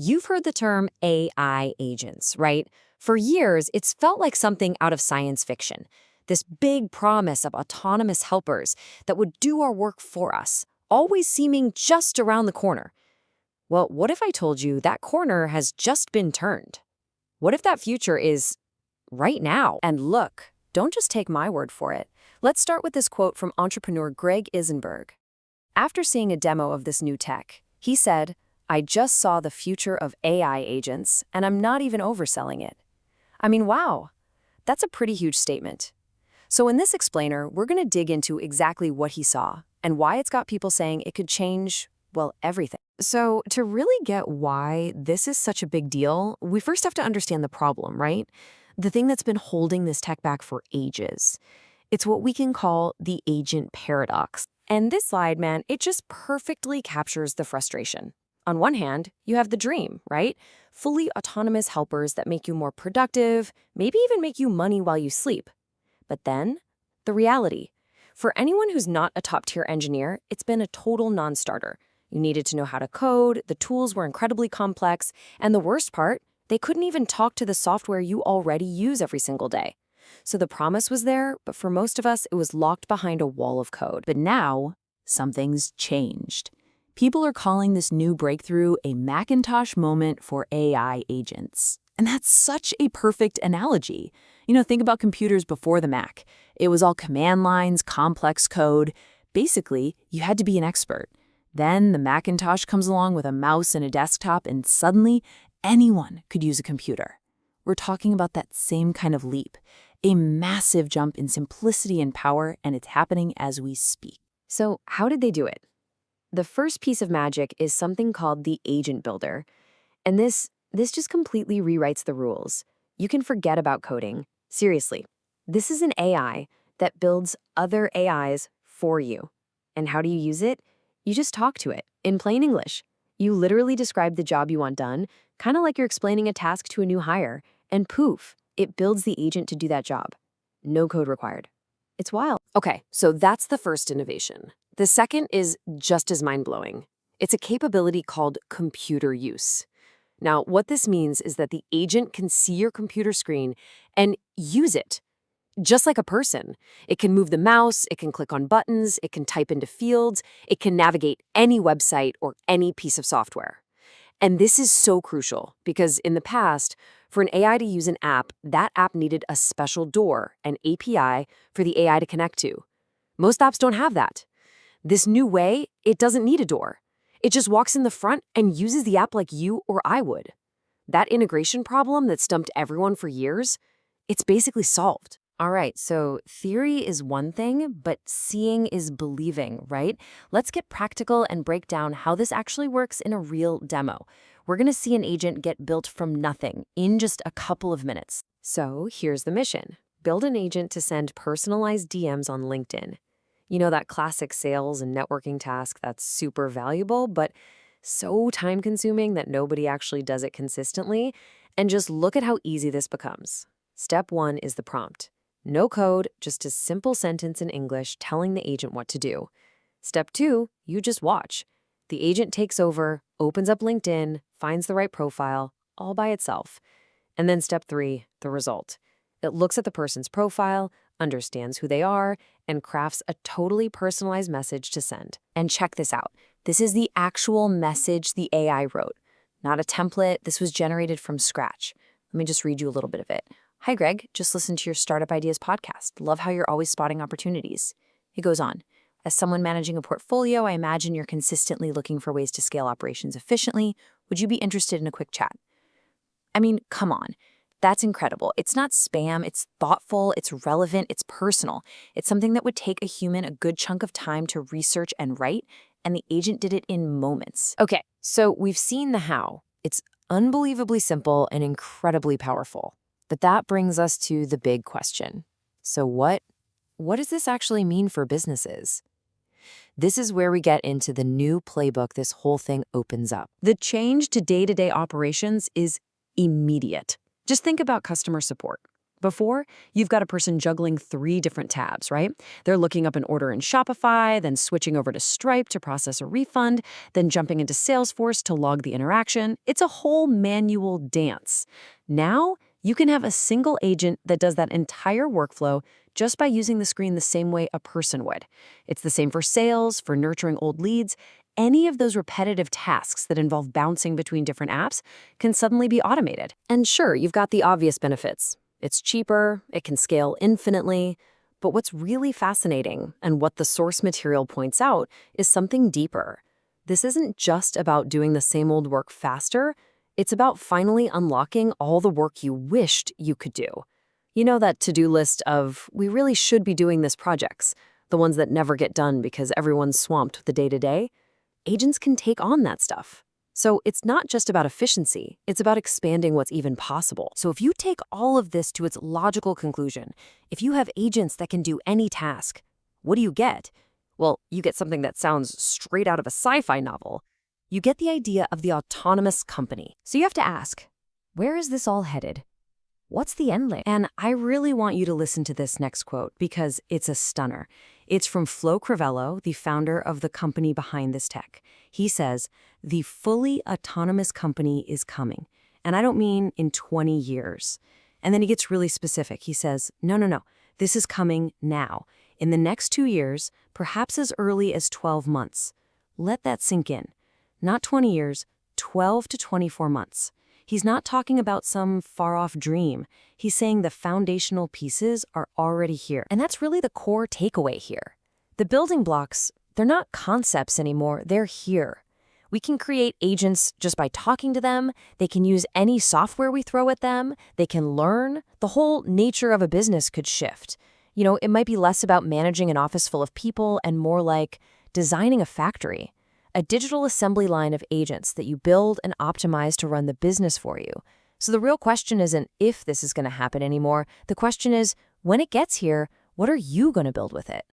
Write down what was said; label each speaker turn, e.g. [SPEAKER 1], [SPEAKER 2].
[SPEAKER 1] You've heard the term AI agents, right? For years, it's felt like something out of science fiction. This big promise of autonomous helpers that would do our work for us, always seeming just around the corner. Well, what if I told you that corner has just been turned? What if that future is right now? And look, don't just take my word for it. Let's start with this quote from entrepreneur Greg Isenberg. After seeing a demo of this new tech, he said, "I just saw the future of AI agents, and I'm not even overselling it." I mean, wow, that's a pretty huge statement. So in this explainer, we're going to dig into exactly what he saw and why it's got people saying it could change, well, everything. So to really get why this is such a big deal, we first have to understand the problem, right? The thing that's been holding this tech back for ages. It's what we can call the agent paradox. And this slide, man, it just perfectly captures the frustration. On one hand, you have the dream, right? Fully autonomous helpers that make you more productive, maybe even make you money while you sleep. But then, the reality. For anyone who's not a top-tier engineer, it's been a total non-starter. You needed to know how to code, the tools were incredibly complex, and the worst part, they couldn't even talk to the software you already use every single day. So the promise was there, but for most of us, it was locked behind a wall of code. But now, something's changed. People are calling this new breakthrough a Macintosh moment for AI agents. And that's such a perfect analogy. Think about computers before the Mac. It was all command lines, complex code. Basically, you had to be an expert. Then the Macintosh comes along with a mouse and a desktop, and suddenly, anyone could use a computer. We're talking about that same kind of leap. A massive jump in simplicity and power, and it's happening as we speak. So how did they do it? The first piece of magic is something called the agent builder. And this just completely rewrites the rules. You can forget about coding. Seriously, this is an AI that builds other AIs for you. And how do you use it? You just talk to it, in plain English. You literally describe the job you want done, kind of like you're explaining a task to a new hire, and poof, it builds the agent to do that job. No code required. It's wild. Okay, so that's the first innovation. The second is just as mind-blowing. It's a capability called computer use. Now, what this means is that the agent can see your computer screen and use it, just like a person. It can move the mouse, it can click on buttons, it can type into fields, it can navigate any website or any piece of software. And this is so crucial because in the past, for an AI to use an app, that app needed a special door, an API, for the AI to connect to. Most apps don't have that. This new way, it doesn't need a door. It just walks in the front and uses the app like you or I would. That integration problem that stumped everyone for years, it's basically solved. All right, so theory is one thing, but seeing is believing, right? Let's get practical and break down how this actually works in a real demo. We're going to see an agent get built from nothing in just a couple of minutes. So here's the mission. Build an agent to send personalized DMs on LinkedIn. That classic sales and networking task that's super valuable, but so time-consuming that nobody actually does it consistently. And just look at how easy this becomes. Step 1 is the prompt. No code, just a simple sentence in English telling the agent what to do. Step 2, you just watch. The agent takes over, opens up LinkedIn, finds the right profile, all by itself. And then step 3, the result. It looks at the person's profile, understands who they are, and crafts a totally personalized message to send. And check this out. This is the actual message the AI wrote. Not a template. This was generated from scratch. Let me just read you a little bit of it. "Hi, Greg. Just listened to your Startup Ideas podcast. Love how you're always spotting opportunities." It goes on. "As someone managing a portfolio, I imagine you're consistently looking for ways to scale operations efficiently. Would you be interested in a quick chat?" I mean, come on. That's incredible. It's not spam, it's thoughtful, it's relevant, it's personal. It's something that would take a human a good chunk of time to research and write, and the agent did it in moments. Okay, so we've seen the how. It's unbelievably simple and incredibly powerful. But that brings us to the big question. So what does this actually mean for businesses? This is where we get into the new playbook this whole thing opens up. The change to day-to-day operations is immediate. Just think about customer support. Before, you've got a person juggling 3 different tabs, right? They're looking up an order in Shopify, then switching over to Stripe to process a refund, then jumping into Salesforce to log the interaction. It's a whole manual dance. Now, you can have a single agent that does that entire workflow just by using the screen the same way a person would. It's the same for sales, for nurturing old leads. Any of those repetitive tasks that involve bouncing between different apps can suddenly be automated. And sure, you've got the obvious benefits. It's cheaper, it can scale infinitely, but what's really fascinating, and what the source material points out, is something deeper. This isn't just about doing the same old work faster, it's about finally unlocking all the work you wished you could do. You know that to-do list of, we really should be doing this projects, the ones that never get done because everyone's swamped with the day-to-day? Agents can take on that stuff. So it's not just about efficiency, it's about expanding what's even possible. So if you take all of this to its logical conclusion, if you have agents that can do any task, what do you get? Well, you get something that sounds straight out of a sci-fi novel. You get the idea of the autonomous company. So you have to ask, where is this all headed? What's the end game? And I really want you to listen to this next quote because it's a stunner. It's from Flo Crivello, the founder of the company behind this tech. He says, the fully autonomous company is coming. And I don't mean in 20 years. And then he gets really specific. He says, no. This is coming now. In the next 2 years, perhaps as early as 12 months. Let that sink in. Not 20 years, 12 to 24 months. He's not talking about some far-off dream. He's saying the foundational pieces are already here. And that's really the core takeaway here. The building blocks, they're not concepts anymore, they're here. We can create agents just by talking to them. They can use any software we throw at them. They can learn. The whole nature of a business could shift. You know, it might be less about managing an office full of people and more like designing a factory. A digital assembly line of agents that you build and optimize to run the business for you. So the real question isn't if this is going to happen anymore. The question is, when it gets here, what are you going to build with it?